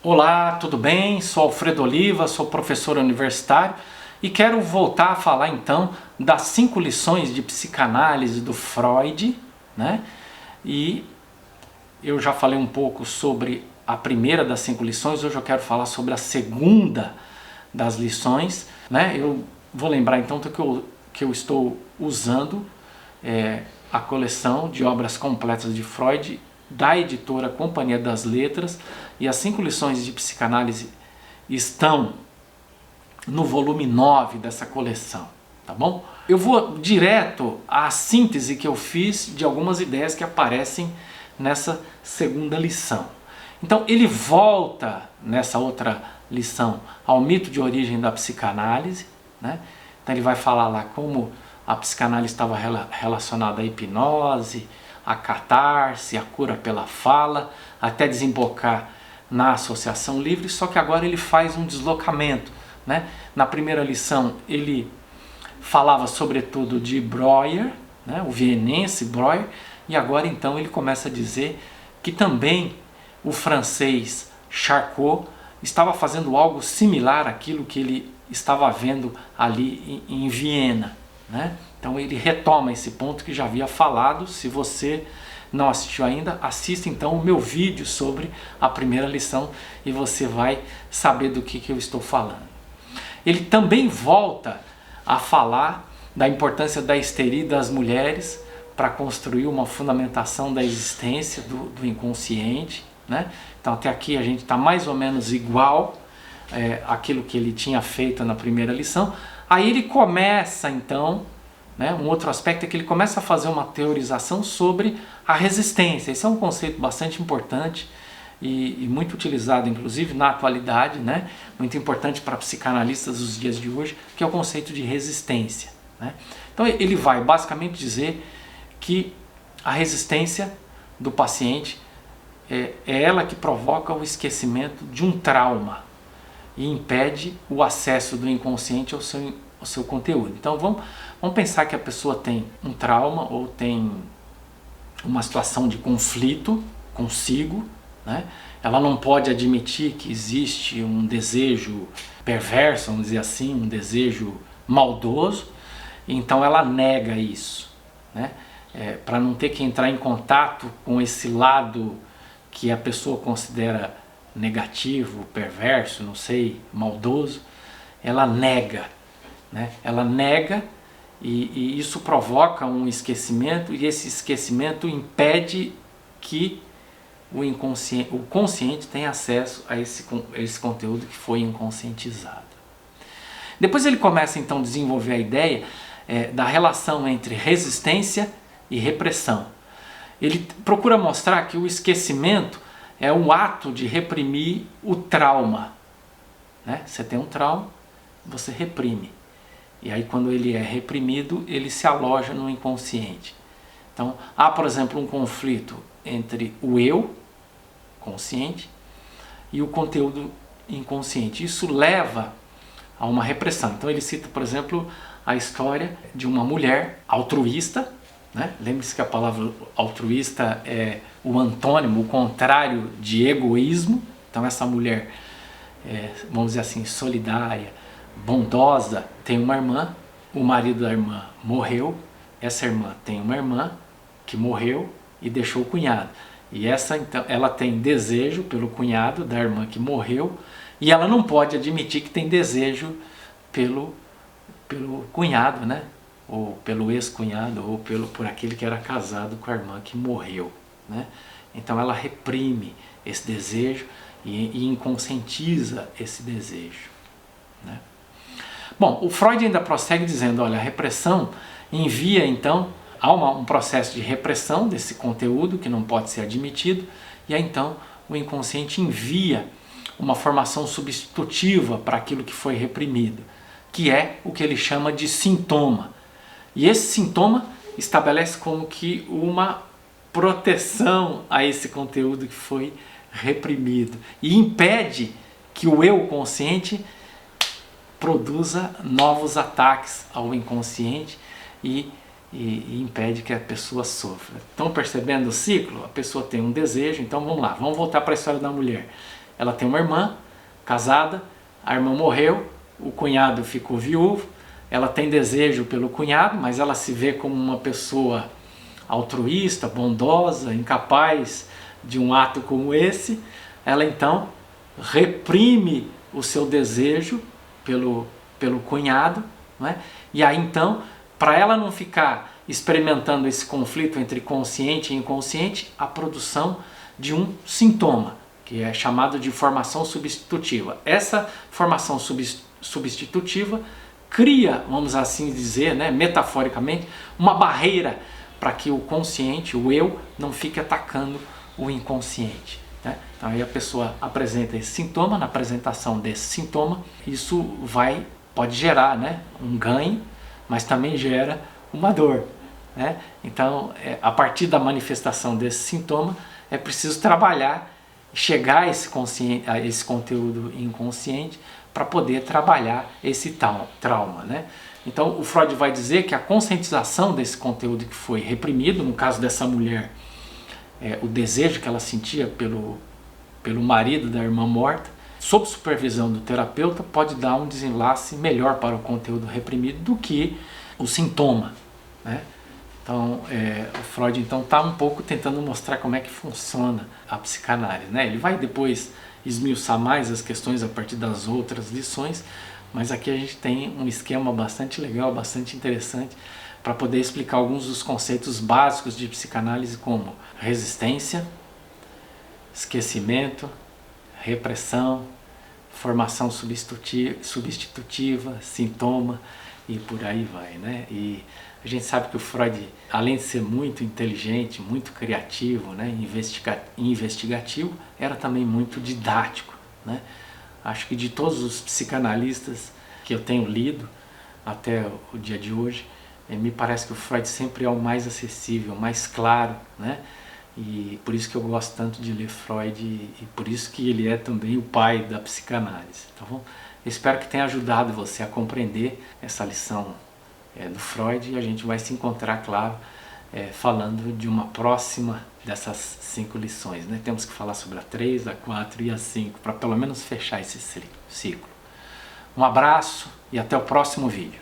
Olá, tudo bem? Sou Alfredo Oliva, sou professor universitário e quero voltar a falar então das 5 lições de psicanálise do Freud, né? E eu já falei um pouco sobre a primeira das 5 lições, hoje eu quero falar sobre a segunda das lições, né? Eu vou lembrar então que eu estou usando a coleção de obras completas de Freud da editora Companhia das Letras, e as 5 lições de psicanálise estão no volume 9 dessa coleção, tá bom? Eu vou direto à síntese que eu fiz de algumas ideias que aparecem nessa segunda lição. Então ele volta nessa outra lição ao mito de origem da psicanálise, né? Então ele vai falar lá como a psicanálise estava relacionada à hipnose, a catarse, a cura pela fala, até desembocar na associação livre, só que agora ele faz um deslocamento, né? Na primeira lição ele falava sobretudo de Breuer, né? O vienense Breuer, e agora então ele começa a dizer que também o francês Charcot estava fazendo algo similar àquilo que ele estava vendo ali em Viena, né? Então ele retoma esse ponto que já havia falado. Se você não assistiu ainda, assista então o meu vídeo sobre a primeira lição e você vai saber do que eu estou falando. Ele também volta a falar da importância da histeria das mulheres para construir uma fundamentação da existência do inconsciente, né? Então até aqui a gente está mais ou menos igual àquilo que ele tinha feito na primeira lição. Aí ele começa então, né, um outro aspecto é que ele começa a fazer uma teorização sobre a resistência. Esse é um conceito bastante importante e muito utilizado inclusive na atualidade, né? Muito importante para psicanalistas dos dias de hoje, que é o conceito de resistência, né? Então ele vai basicamente dizer que a resistência do paciente é ela que provoca o esquecimento de um trauma e impede o acesso do inconsciente ao seu conteúdo. Então vamos pensar que a pessoa tem um trauma ou tem uma situação de conflito consigo, né? Ela não pode admitir que existe um desejo perverso, vamos dizer assim, um desejo maldoso, então ela nega isso, né? Para não ter que entrar em contato com esse lado que a pessoa considera negativo, perverso, não sei, maldoso, ela nega, né? Ela nega e isso provoca um esquecimento, e esse esquecimento impede que o consciente tenha acesso a esse conteúdo que foi inconscientizado. Depois ele começa então a desenvolver a ideia da relação entre resistência e repressão. Ele procura mostrar que o esquecimento é um ato de reprimir o trauma, né? Você tem um trauma, você reprime. E aí quando ele é reprimido, ele se aloja no inconsciente. Então há, por exemplo, um conflito entre o eu consciente e o conteúdo inconsciente. Isso leva a uma repressão. Então ele cita, por exemplo, a história de uma mulher altruísta, né? Lembre-se que a palavra altruísta é o antônimo, o contrário de egoísmo. Então essa mulher, vamos dizer assim, solidária, bondosa, tem uma irmã, o marido da irmã morreu, essa irmã tem uma irmã que morreu e deixou o cunhado. E então, ela tem desejo pelo cunhado da irmã que morreu, e ela não pode admitir que tem desejo pelo cunhado, né? Ou pelo ex-cunhado, ou por aquele que era casado com a irmã que morreu, né? Então ela reprime esse desejo e inconscientiza esse desejo, né? Bom, o Freud ainda prossegue dizendo, olha, a repressão envia então, há um processo de repressão desse conteúdo que não pode ser admitido, e aí então o inconsciente envia uma formação substitutiva para aquilo que foi reprimido, que é o que ele chama de sintoma. E esse sintoma estabelece como que uma proteção a esse conteúdo que foi reprimido e impede que o eu consciente produza novos ataques ao inconsciente e impede que a pessoa sofra. Estão percebendo o ciclo? A pessoa tem um desejo, então vamos lá, vamos voltar para a história da mulher. ela tem uma irmã casada, a irmã morreu, o cunhado ficou viúvo, ela tem desejo pelo cunhado, mas ela se vê como uma pessoa altruísta, bondosa, incapaz de um ato como esse. Ela então reprime o seu desejo pelo cunhado, não é? E aí então, para ela não ficar experimentando esse conflito entre consciente e inconsciente, a produção de um sintoma, que é chamado de formação substitutiva. Essa formação substitutiva cria, vamos assim dizer, né, metaforicamente, uma barreira para que o consciente, o eu, não fique atacando o inconsciente, né? Então aí a pessoa apresenta esse sintoma, na apresentação desse sintoma, isso pode gerar, né, um ganho, mas também gera uma dor, né? Então, a partir da manifestação desse sintoma, é preciso trabalhar, chegar a esse conteúdo inconsciente para poder trabalhar esse trauma, né? Então, o Freud vai dizer que a conscientização desse conteúdo que foi reprimido, no caso dessa mulher, o desejo que ela sentia pelo marido da irmã morta, sob supervisão do terapeuta, pode dar um desenlace melhor para o conteúdo reprimido do que o sintoma, né? Então, o Freud está um pouco tentando mostrar como é que funciona a psicanálise, né? Ele vai depois esmiuçar mais as questões a partir das outras lições, mas aqui a gente tem um esquema bastante legal, bastante interessante, para poder explicar alguns dos conceitos básicos de psicanálise, como resistência, esquecimento, repressão, formação substitutiva, sintoma e por aí vai, né? E a gente sabe que o Freud, além de ser muito inteligente, muito criativo, né, investigativo, era também muito didático, né? Acho que de todos os psicanalistas que eu tenho lido até o dia de hoje, me parece que o Freud sempre é o mais acessível, mais claro, né? E por isso que eu gosto tanto de ler Freud e por isso que ele é também o pai da psicanálise, tá bom? Espero que tenha ajudado você a compreender essa lição do Freud, e a gente vai se encontrar, claro, falando de uma próxima dessas 5 lições, né? Temos que falar sobre a 3, a 4 e a 5, para pelo menos fechar esse ciclo. Um abraço e até o próximo vídeo.